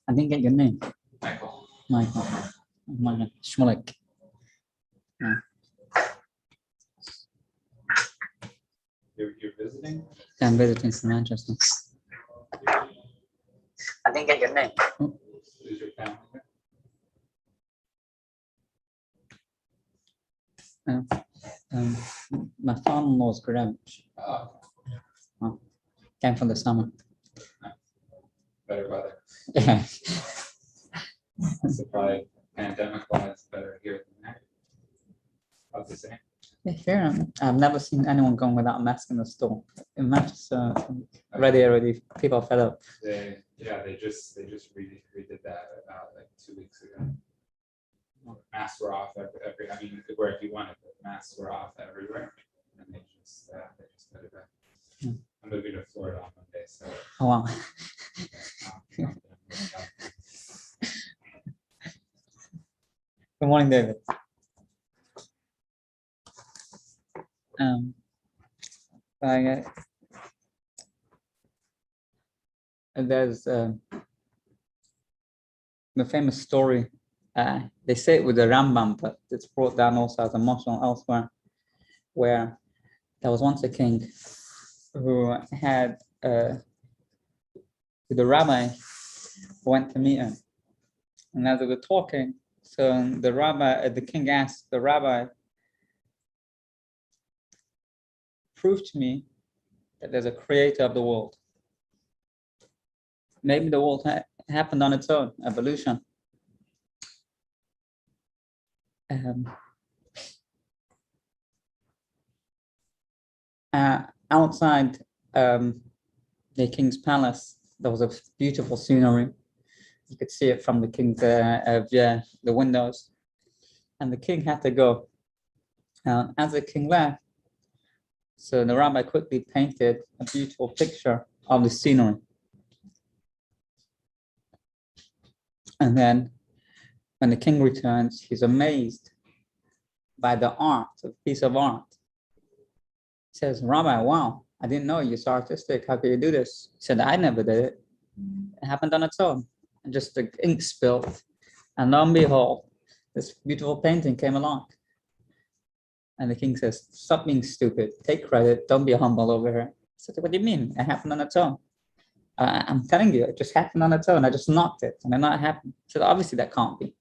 I didn't get your name. Michael. Michael Shmulik. Yeah. You're visiting? Yeah, I'm visiting from Manchester. I didn't get your name. Who's your family? My father-in-law's Greenwich. Oh, Came from the summer. better weather. Yeah. So probably pandemic-wise, better here than there. About the same. Here, I've never seen anyone going without a mask in the store. In Manchester, already people are fed up. They just redid that about like 2 weeks ago. Masks were off every. I mean, where if you wanted, but masks were off everywhere, and they just put it back. I'm moving to Florida on Monday, so. Oh wow. Good morning, David. There's the famous story. They say it with the Rambam, but it's brought down also as a moshel elsewhere, where there was once a king who had the rabbi went to meet him, and as they were talking, so the king asked the rabbi, "Prove to me that there's a creator of the world. Maybe the world happened on its own, evolution." Outside the king's palace, there was a beautiful scenery. You could see it from the king's the windows, and the king had to go. As the king left, so the rabbi quickly painted a beautiful picture of the scenery. And then when the king returns, he's amazed by the art, a piece of art. He says, "Rabbi, wow, I didn't know you're so artistic. How could you do this?" He said, "I never did it. It happened on its own. And just the ink spilled. And lo and behold, this beautiful painting came along." And the king says, "Stop being stupid. Take credit. Don't be humble over here." I said, "What do you mean? It happened on its own." "I'm telling you, it just happened on its own. I just knocked it, and then that happened." So obviously that can't be,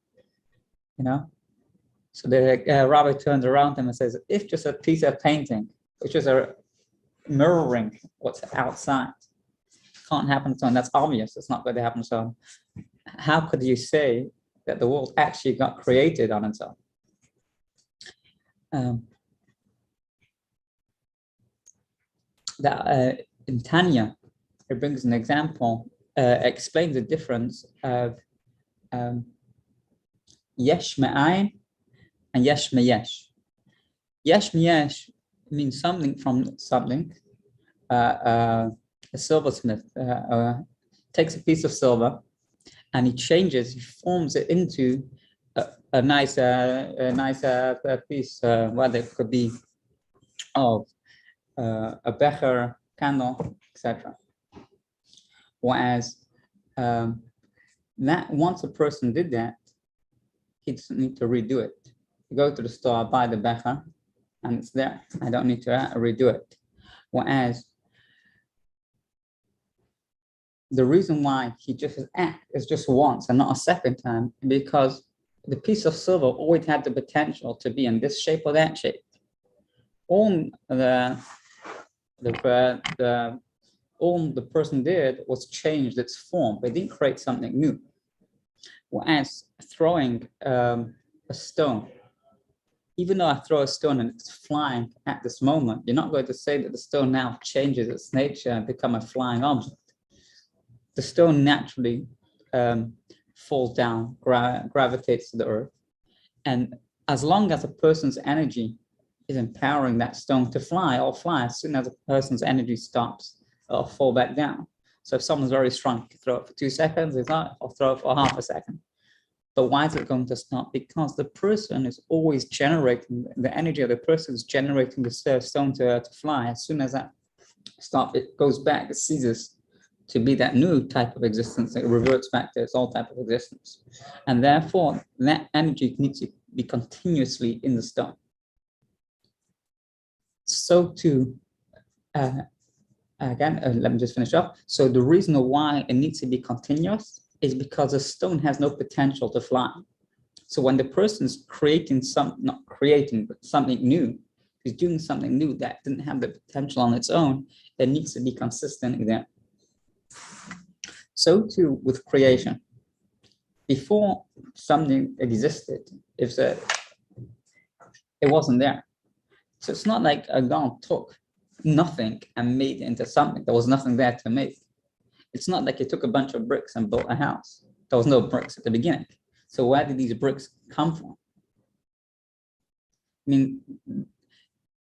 you know. So the rabbi turns around him and says, "If just a piece of painting, which is a mirroring what's outside, can't happen on its own, that's obvious. It's not going to happen on its own. How could you say that the world actually got created on its own?" In Tanya, it brings an example, explains the difference of yesh me'ayin and yesh me'yesh. Yesh me'yesh means something from something. A silversmith takes a piece of silver and he forms it into a nice piece, whether it could be of a becher, candle, etc. Whereas that once a person did that, he doesn't need to redo it. You go to the store, buy the becher, and it's there. I don't need to redo it. Whereas the reason why he just act is just once and not a second time, because the piece of silver always had the potential to be in this shape or that shape. All the person did was change its form, but didn't create something new. Whereas throwing a stone, even though I throw a stone and it's flying at this moment, you're not going to say that the stone now changes its nature and become a flying object. The stone naturally falls down, gravitates to the earth. And as long as a person's energy is empowering that stone to fly, or fly, as soon as a person's energy stops, it'll fall back down. So if someone's very strong, you can throw it for 2 seconds, it's not, or throw it for half a second. But why is it going to stop? Because the person is always generating, the energy of the person is generating the stone to fly. As soon as that stops, it goes back, it ceases to be that new type of existence that reverts back to its old type of existence. And therefore, that energy needs to be continuously in the stone. So too, again, let me just finish up. So the reason why it needs to be continuous is because a stone has no potential to fly. So when the person is creating not creating, but something new, is doing something new that didn't have the potential on its own, it needs to be consistent there. So too with creation. Before something existed, it wasn't there. So it's not like a God took nothing and made it into something. There was nothing there to make. It's not like he took a bunch of bricks and built a house. There was no bricks at the beginning. So where did these bricks come from? I mean,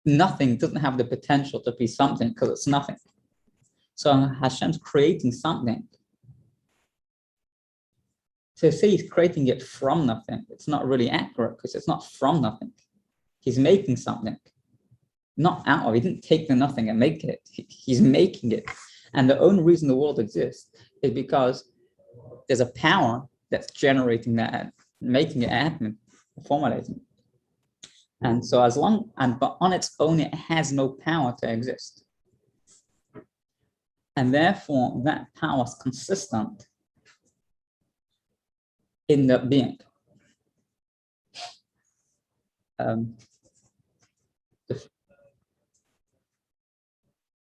nothing doesn't have the potential to be something because it's nothing. So Hashem's creating something. To say he's creating it from nothing, it's not really accurate because it's not from nothing. He's making something, not out of. He didn't take the nothing and make it. He's making it. And the only reason the world exists is because there's a power that's generating that, making it happen, formulating. And so but on its own, it has no power to exist. And therefore, that power is consistent in the being.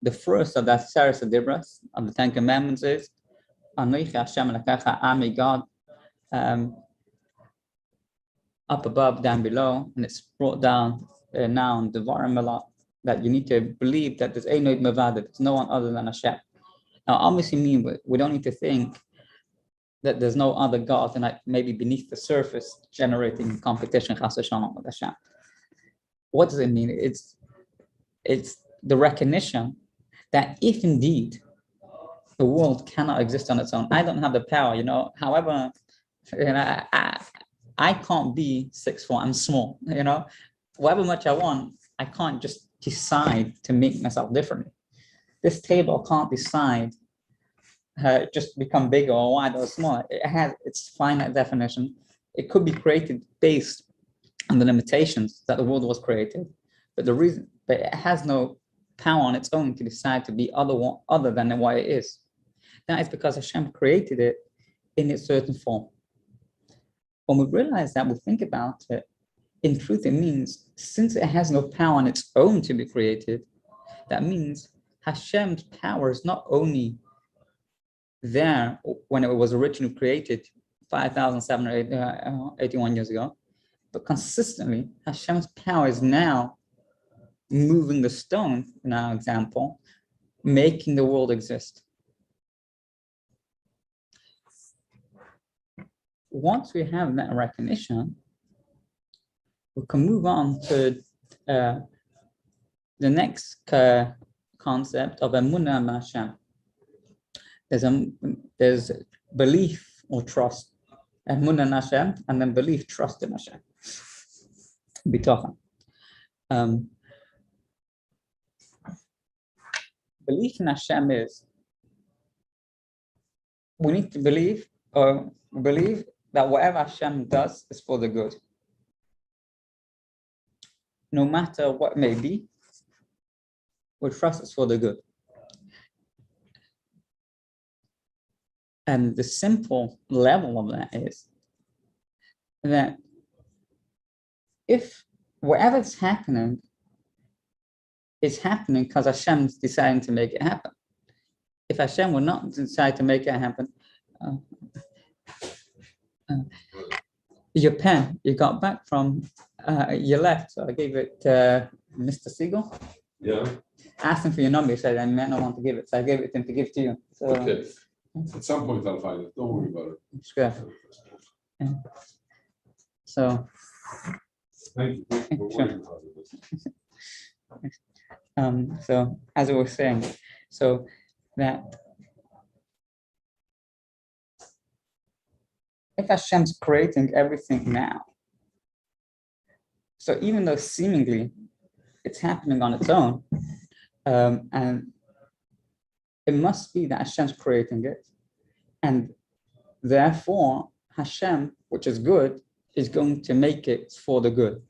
The first of that series of Dibras of the Ten Commandments is Anochi Hashem Elokecha, Ami God, up above, down below, and it's brought down now in Devarim a lot, that you need to believe that there's Einoid Mavad, there's no one other than Hashem. Now, obviously, we don't need to think that there's no other God and like maybe beneath the surface generating competition Chas v'Shalom with Hashem. What does it mean? It's the recognition that if indeed the world cannot exist on its own, I don't have the power, however, I can't be 6'4", I'm small, however much I want, I can't just decide to make myself differently. This table can't decide just become bigger or wider or smaller. It has its finite definition. It could be created based on the limitations that the world was created, but it has no power on its own to decide to be other than what it is. That is because Hashem created it in its certain form. When we realize that, we think about it, in truth, it means since it has no power on its own to be created, that means Hashem's power is not only there when it was originally created 5,781 years ago, but consistently Hashem's power is now moving the stone, in our example, making the world exist. Once we have that recognition, we can move on to the next concept of Emunah in Hashem. There's belief or trust, Emunah in Hashem, and then belief, trust in Hashem. Bitochen. Belief in Hashem is we need to believe that whatever Hashem does is for the good. No matter what it may be, we trust it's for the good. And the simple level of that is that if whatever's happening is happening because Hashem's deciding to make it happen. If Hashem will not decide to make it happen, your pen you got back from your left, so I gave it to Mr. Siegel. Yeah. Asked him for your number, he said I may not want to give it, so I gave it to him to give to you. So, Okay. At some point I'll find it. Don't worry about it. it's good. Yeah. So Thank you. We're Sure. working hard on this. so as I was saying, so that if Hashem's creating everything now, so even though seemingly it's happening on its own, and it must be that Hashem's creating it. And therefore, Hashem, which is good, is going to make it for the good.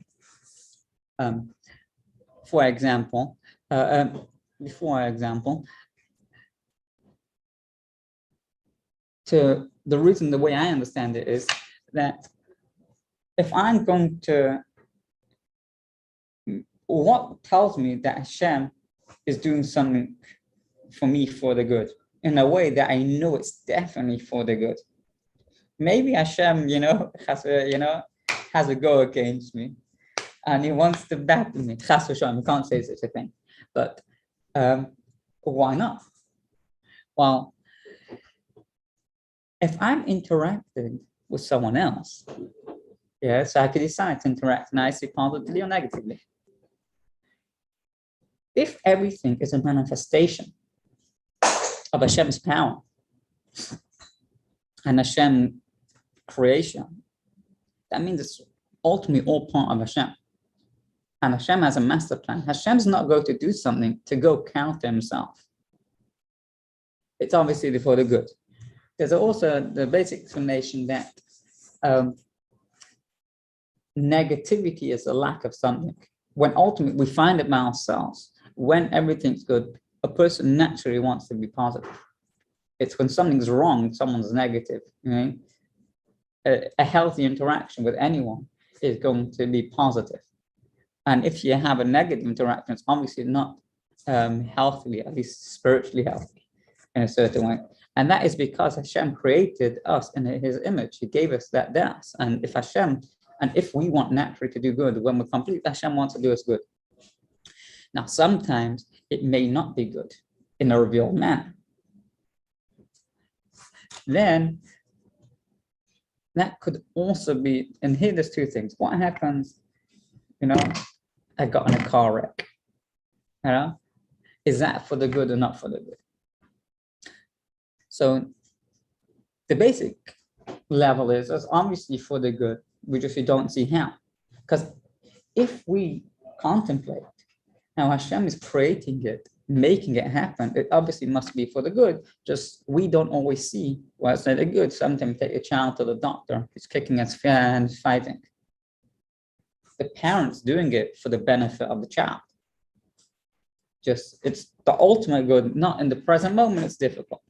For example, to the reason, the way I understand it is that if I'm going to, what tells me that Hashem is doing something for me for the good in a way that I know it's definitely for the good. Maybe Hashem, has a go against me, and he wants to battle me. Chas v'shalom, you can't say such a thing, but why not? Well, if I'm interacting with someone else, so I could decide to interact nicely, positively, or negatively. If everything is a manifestation of Hashem's power and Hashem creation, that means it's ultimately all part of Hashem. And Hashem has a master plan. Hashem's not going to do something to go counter himself. It's obviously for the good. There's also the basic explanation that negativity is a lack of something. When ultimately we find it by ourselves, when everything's good, a person naturally wants to be positive. It's when something's wrong, someone's negative. A healthy interaction with anyone is going to be positive. And if you have a negative interaction, it's obviously not healthily, at least spiritually healthy in a certain way. And that is because Hashem created us in his image. He gave us that das. And if we want naturally to do good, when we're complete, Hashem wants to do us good. Now, sometimes it may not be good in a revealed manner. Then that could also be, and here there's two things. What happens, I got in a car wreck, is that for the good or not for the good? So the basic level is obviously for the good. We don't see how. Because if we contemplate how Hashem is creating it, making it happen, it obviously must be for the good. Just we don't always see what's the good. Sometimes take a child to the doctor, he's kicking his fear and fighting. The parents doing it for the benefit of the child. It's the ultimate good, not in the present moment, it's difficult.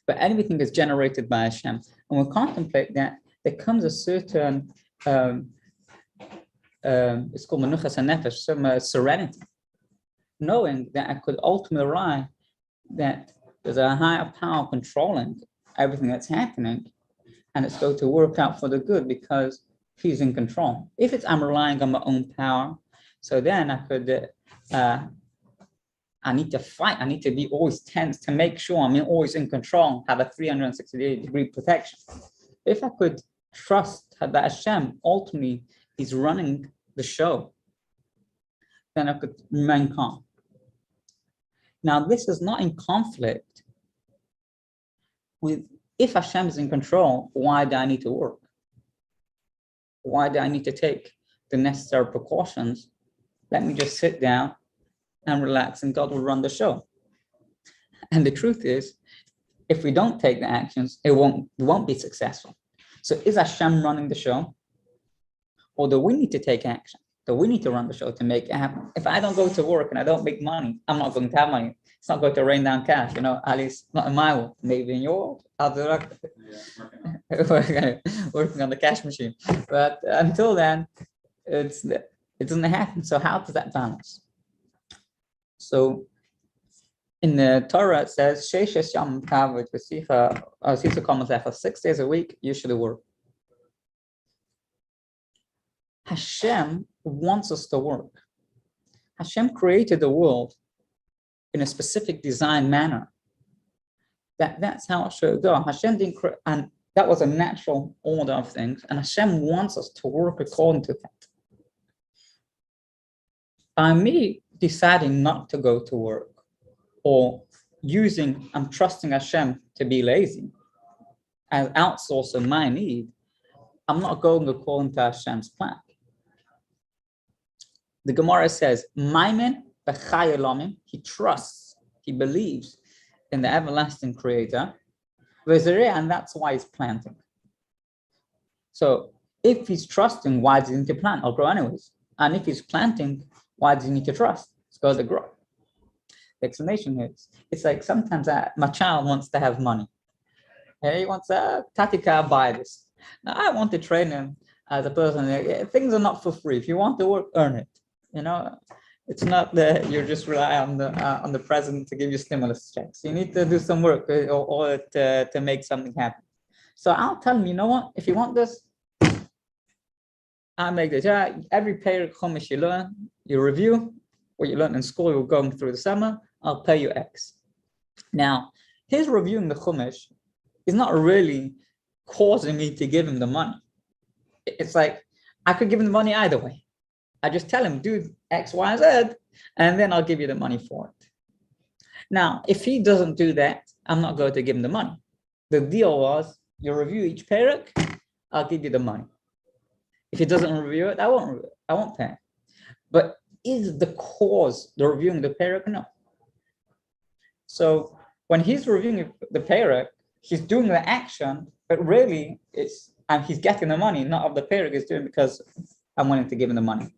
But everything is generated by Hashem. And we contemplate that there comes a certain, it's called menuchas hanefesh, some serenity, knowing that I could ultimately rely that there's a higher power controlling everything that's happening, and it's going to work out for the good because he's in control. If I'm relying on my own power, so then I could, I need to fight. I need to be always tense to make sure I'm always in control, have a 360-degree protection. If I could trust that Hashem ultimately is running the show, then I could remain calm. Now, this is not in conflict with, if Hashem is in control, why do I need to work? Why do I need to take the necessary precautions? Let me just sit down and relax, and God will run the show. And the truth is, if we don't take the actions, we won't be successful. So is Hashem running the show? Or do we need to take action? Do we need to run the show to make it happen? If I don't go to work and I don't make money, I'm not going to have money. It's not going to rain down cash, at least not in my world. Maybe in your world, I'll do working on the cash machine. But until then, it doesn't happen. So how does that balance? So in the Torah, it says, 6 days a week, you should work. Hashem wants us to work. Hashem created the world in a specific design manner. That's how it should go. Hashem didn't create, and that was a natural order of things. And Hashem wants us to work according to that. By me deciding not to go to work, or I'm trusting Hashem to be lazy and outsourcing my need, I'm not going according to Hashem's plan. The Gemara says, Maimen b'chai elamim, he trusts He believes in the everlasting creator. And that's why he's planting. So if he's trusting, why does he need to plant or grow anyways? And if he's planting, why does he need to trust? It's going to grow. The explanation is, it's like sometimes my child wants to have money. He wants Tatika, buy this. Now I want to train him as a person. Things are not for free. If you want to work, earn it. It's not that you just rely on the president to give you stimulus checks. You need to do some work or to make something happen. So I'll tell him, you know what? If you want this, I'll make this. Every pair of chumash you learn, you review what you learned in school. You're going through the summer. I'll pay you X. Now, his reviewing the chumash is not really causing me to give him the money. It's like I could give him the money either way. I just tell him, do X, Y, Z, and then I'll give you the money for it. Now, if he doesn't do that, I'm not going to give him the money. The deal was, you review each parak, I'll give you the money. If he doesn't review it, I won't pay. But is the cause the reviewing the parak? No. So when he's reviewing the parak, he's doing the action, but really he's getting the money, not of the parak he's doing because I'm wanting to give him the money.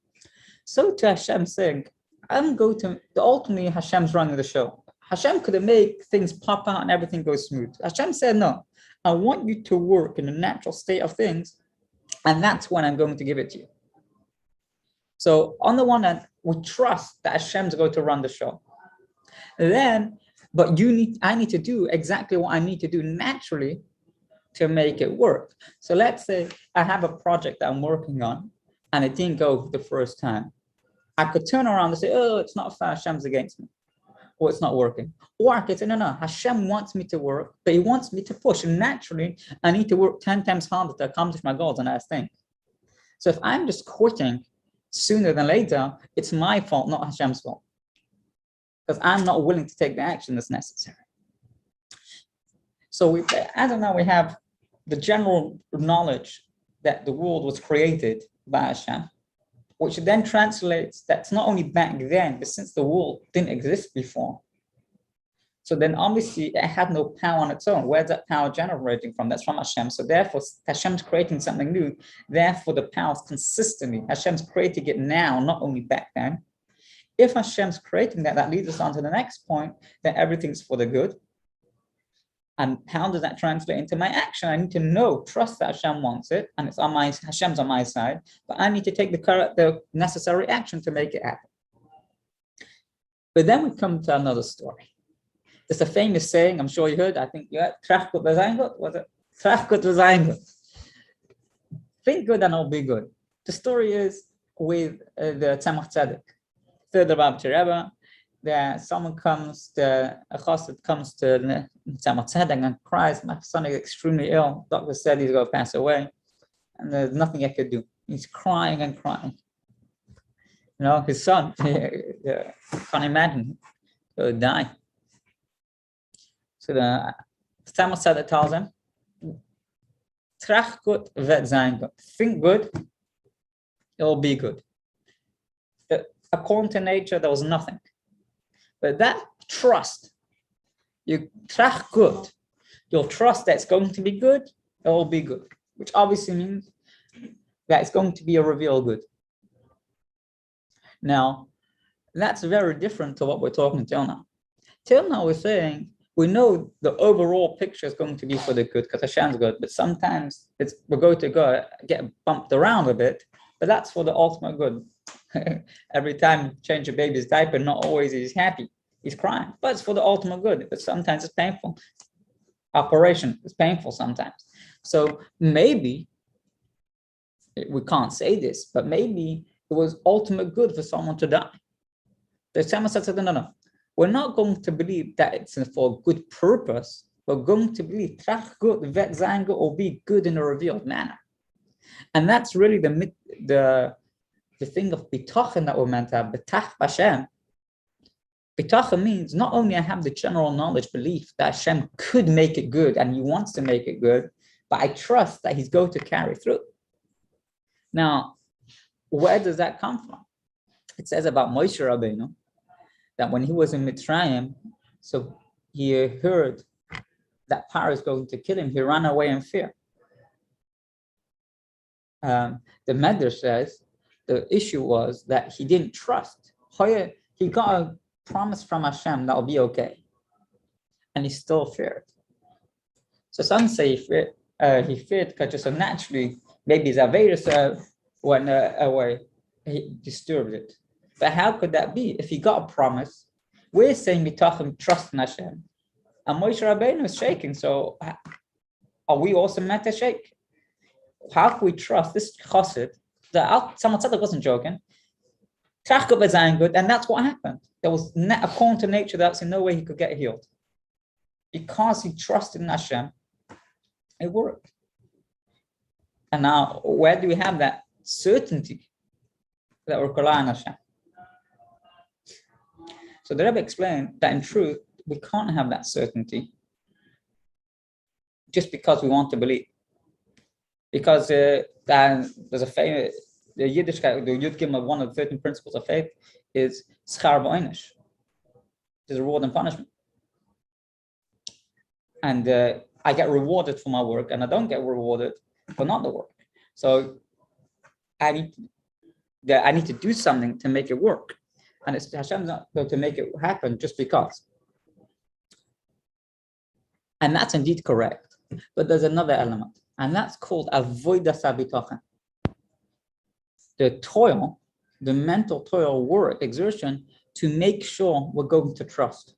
So to Hashem saying, ultimately Hashem's running the show. Hashem could have made things pop out and everything goes smooth. Hashem said, no, I want you to work in the natural state of things, and that's when I'm going to give it to you. So on the one hand, we trust that Hashem's going to run the show. But I need to do exactly what I need to do naturally to make it work. So let's say I have a project that I'm working on and it didn't go the first time. I could turn around and say, oh, it's not fair, Hashem's against me, or it's not working. Or I could say, no, Hashem wants me to work, but he wants me to push. And naturally, I need to work 10 times harder to accomplish my goals and that thing. So if I'm just quitting sooner than later, it's my fault, not Hashem's fault. Because I'm not willing to take the action that's necessary. So as of now, we have the general knowledge that the world was created by Hashem, which then translates that's not only back then, but since the world didn't exist before. So then obviously it had no power on its own. Where's that power generating from? That's from Hashem. So therefore Hashem's creating something new. Therefore the power is consistently. Hashem's creating it now, not only back then. If Hashem's creating that leads us on to the next point, then everything's for the good. And how does that translate into my action? I need to trust that Hashem wants it, and Hashem's on my side, but I need to take the necessary action to make it happen. But then we come to another story. There's a famous saying, I'm sure you heard, I think you heard, Trachkut Lezaingut, was it? Trachkut Lezaingut. Think good and I'll be good. The story is with the Tzemach Tzedek, third Lubavitcher Rebbe, that someone comes, a chassid comes to Tzemach Tzedek and cries, my son is extremely ill. Doctor said he's going to pass away, and there's nothing I could do. He's crying and crying. His son, can't imagine, he'll die. So the Tzemach Tzedek tells him, Trach gut wird sein gut. Think good, it will be good. According to nature, there was nothing. But that trust, you trach good, you'll trust that it's going to be good, it will be good, which obviously means that it's going to be a revealed good. Now, that's very different to what we're talking till now. Till now, we're saying, we know the overall picture is going to be for the good because Hashem's good, but sometimes we're going to get bumped around a bit, but that's for the ultimate good. Every time you change a baby's diaper, not always he's happy, he's crying, but it's for the ultimate good. But sometimes it's painful. Operation is painful sometimes. So maybe, we can't say this, but maybe it was ultimate good for someone to die. The Tzemach said, no. We're not going to believe that it's for a good purpose. We're going to believe Trach gut wird sein gut will be good in a revealed manner. And that's really the thing of bitachon that we're meant to have, betach Hashem. Bitachon means not only I have the general knowledge, belief that Hashem could make it good and he wants to make it good, but I trust that he's going to carry through. Now, where does that come from? It says about Moshe Rabbeinu that when he was in Mitzrayim, So he heard that Paro is going to kill him. He ran away in fear. The Medrash says the issue was that he didn't trust. He got a promise from Hashem that will be okay, and he still feared. So some say he feared because just so naturally, maybe his Avedis went away, he disturbed it. But how could that be? If he got a promise, we're saying Mitachim trust in Hashem, and Moshe Rabbeinu is shaking. So are we also meant to shake? How can we trust this chassid? Someone said I wasn't joking. Chachkov is good, and that's what happened. There was according to nature, that's in no way he could get healed. Because he trusted in Hashem, it worked. And now, where do we have that certainty that we're relying on Hashem? So the Rebbe explained that in truth, we can't have that certainty just because we want to believe. Because there's a famous, the Yiddishkeit, the Yud Gimel, one of the 13 principles of faith is schar b'oinish. There's reward and punishment. And I get rewarded for my work, and I don't get rewarded for not the work. So I need to do something to make it work. And it's Hashem's not going to make it happen just because. And that's indeed correct. But there's another element, and that's called avodas habitachon. The toil, the mental toil, work, exertion to make sure we're going to trust.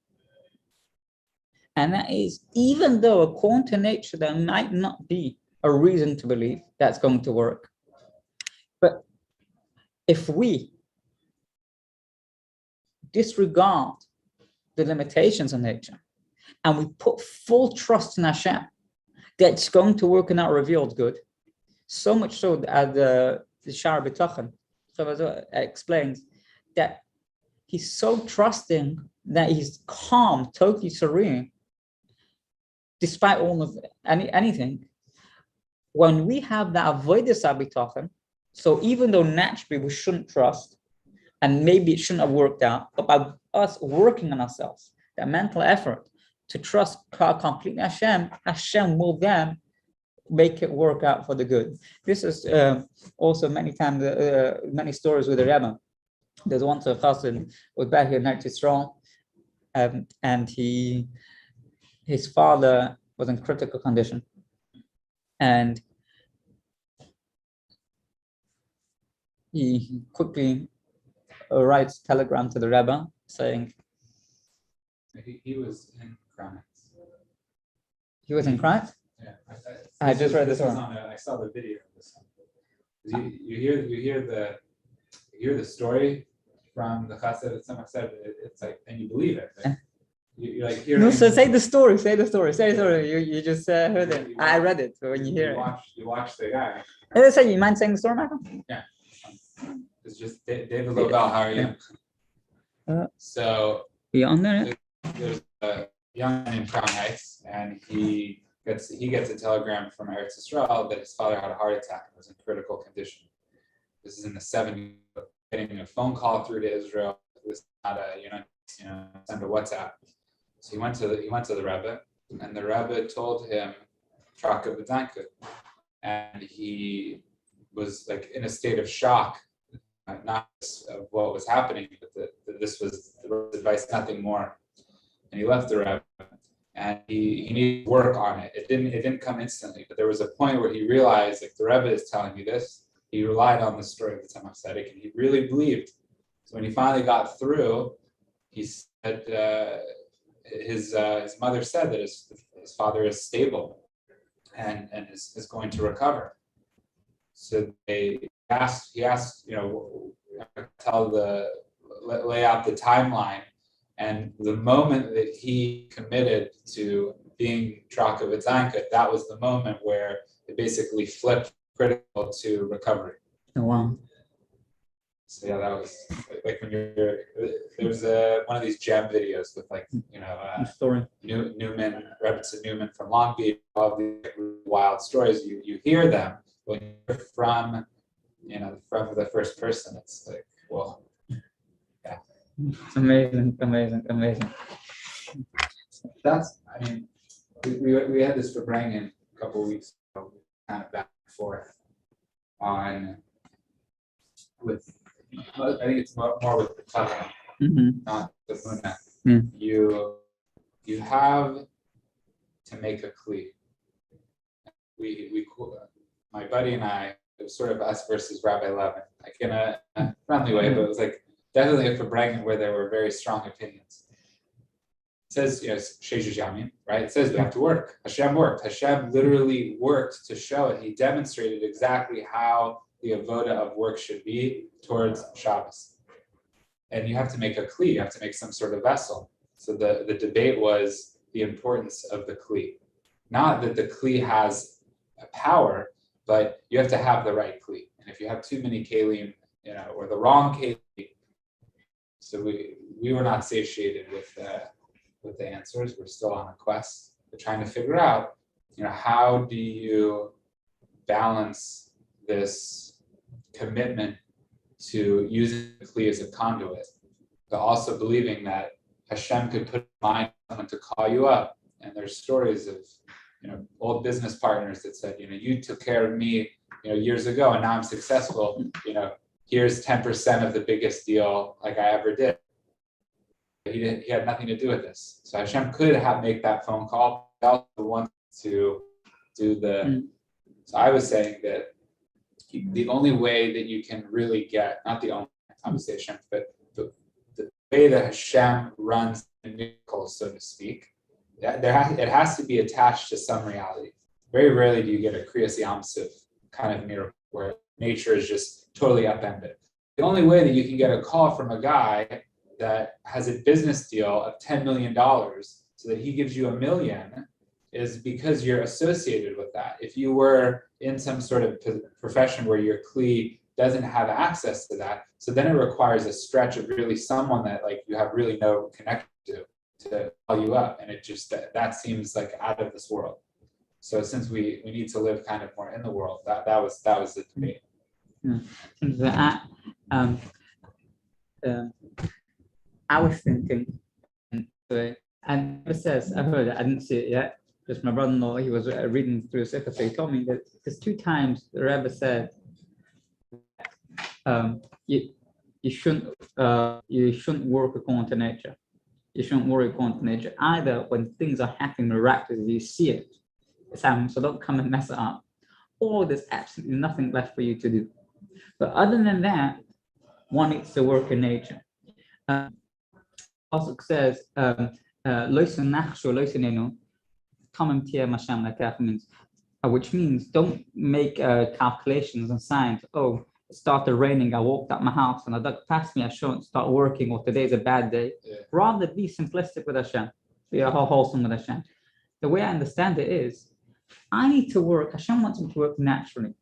And that is, even though according to nature, there might not be a reason to believe that's going to work. But if we disregard the limitations of nature and we put full trust in Hashem, that's going to work in our revealed good, so much so that the Shar B'Tachon explains that he's so trusting that he's calm, totally serene, despite all of anything. When we have that avodas habitachon, so even though naturally we shouldn't trust, and maybe it shouldn't have worked out, but by us working on ourselves, that mental effort to trust completely Hashem, Hashem will then make it work out for the good. This is also many times, many stories with the Rebbe. There's once a chassid was back here in Eretz Yisrael, and his father was in critical condition, and he quickly writes a telegram to the Rebbe saying he was in Christ. he was in Christ. Yeah, I just read this one. I saw the video of this one. You hear the story from the chassid that someone said. It's like, and you believe it. Like, you're like hearing. No, so say the story. You just heard it. I read it when you hear it. You watch the guy. Say, you mind saying the story, Michael? Yeah. It's just David Lobel. How are you? So Be on there. there's a young man named Crown Heights, and he gets a telegram from Eretz Yisrael that his father had a heart attack and was in critical condition. This is in the 70s. Getting a phone call through to Israel. This is not send a WhatsApp. So he went to the Rebbe, and the Rebbe told him Traka B'Danka, and he was like in a state of shock, not just of what was happening, but that this was the advice, nothing more. And he left the Rebbe, and he needed to work on it. It didn't come instantly, but there was a point where he realized, like, the Rebbe is telling me this. He relied on the story of the Tzemach Tzedek, and he really believed. So when he finally got through, he said his mother said that his father is stable and is going to recover. So he asked, lay out the timeline, and the moment that he committed to being Traka B'Danka, that was the moment where it basically flipped critical to recovery. Oh, wow. So yeah, that was like when there's one of these gem videos with Story. Newman, Rebbetzin Newman from Long Beach, all these wild stories. You hear them when you're from the first person. It's like, well, yeah. It's amazing. that's, I mean, we had this for Brangan a couple of weeks ago, kind of back and forth on with, I think it's more with the Tata, Mhm. not the Muna. Mm. You have to make a Kli. My buddy and I, it was sort of us versus Rabbi Levin, like in a friendly way, but it was like definitely for Brangan where there were very strong opinions. It says, Sheshes Yamin, right? It says we have to work. Hashem worked. Hashem literally worked to show it. He demonstrated exactly how the avoda of work should be towards Shabbos. And you have to make a Kli, you have to make some sort of vessel. So the debate was the importance of the Kli. Not that the Kli has a power, but you have to have the right Kli. And if you have too many Kalim, or the wrong Kalim, so we were not satiated with the answers. We're still on a quest. We're trying to figure out, how do you balance this commitment to using the Kli as a conduit, but also believing that Hashem could put in mind someone to call you up. And there's stories of, old business partners that said, you took care of me, years ago, and now I'm successful. Here's 10% of the biggest deal like I ever did. He had nothing to do with this. So Hashem could make that phone call. He also wants to do the. So I was saying that the only way that you can really get, not the only, obviously Hashem, but the way that Hashem runs the miracles, so to speak, it has to be attached to some reality. Very rarely do you get a Kriyas Yamsuf kind of miracle where nature is just totally upended. The only way that you can get a call from a guy that has a business deal of $10 million so that he gives you $1 million is because you're associated with that. If you were in some sort of profession where your Kli doesn't have access to that, so then it requires a stretch of really someone that like you have really no connection to call you up, and it just that seems like out of this world. So since we need to live kind of more in the world, that was the debate. I was thinking, and it says, I heard it, I didn't see it yet, because my brother-in-law, he was reading through Sefer, so he told me that there's 2 times the Rebbe said, you shouldn't work according to nature. You shouldn't worry according to nature. Either when things are happening miraculously, you see it, it's happening, so don't come and mess it up, or there's absolutely nothing left for you to do. But other than that, one needs to work in nature. Also says, which means don't make calculations and signs. Oh, it started raining, I walked out my house and I dug past me, I shouldn't start working, or today's a bad day. Yeah. Rather be simplistic with Hashem, be wholesome with Hashem. The way I understand it is, I need to work, Hashem wants me to work naturally.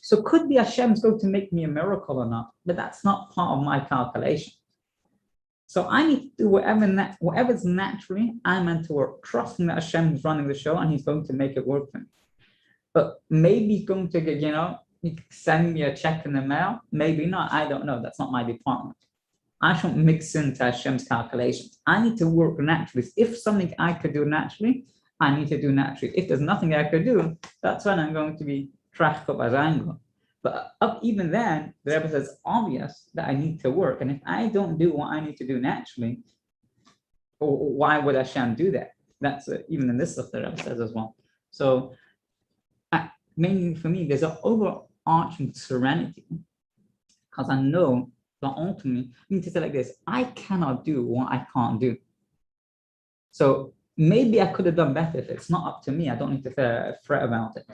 So could be Hashem's going to make me a miracle or not, but that's not part of my calculation. So I need to do whatever's naturally, I'm meant to work, trusting that Hashem is running the show and he's going to make it work for me. But maybe he's going to get, send me a check in the mail, maybe not, I don't know, that's not my department. I shouldn't mix into Hashem's calculations. I need to work naturally. If something I could do naturally, I need to do naturally. If there's nothing I could do, that's when I'm going to be trashed up as anger. But even then, the Rebbe says it's obvious that I need to work. And if I don't do what I need to do naturally, why would Hashem do that? That's even in this stuff the Rebbe says as well. So mainly for me, there's an overarching serenity, because I know that ultimately, you need to say like this, I cannot do what I can't do. So maybe I could have done better. If it's not up to me, I don't need to fret about it.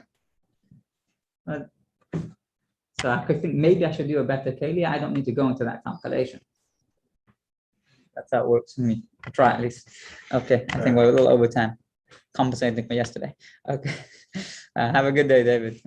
So I could think maybe I should do a better Keli. I don't need to go into that calculation. That's how it works for me. I try at least. Okay, I think we're a little over time. Compensating for yesterday. Okay. Have a good day, David.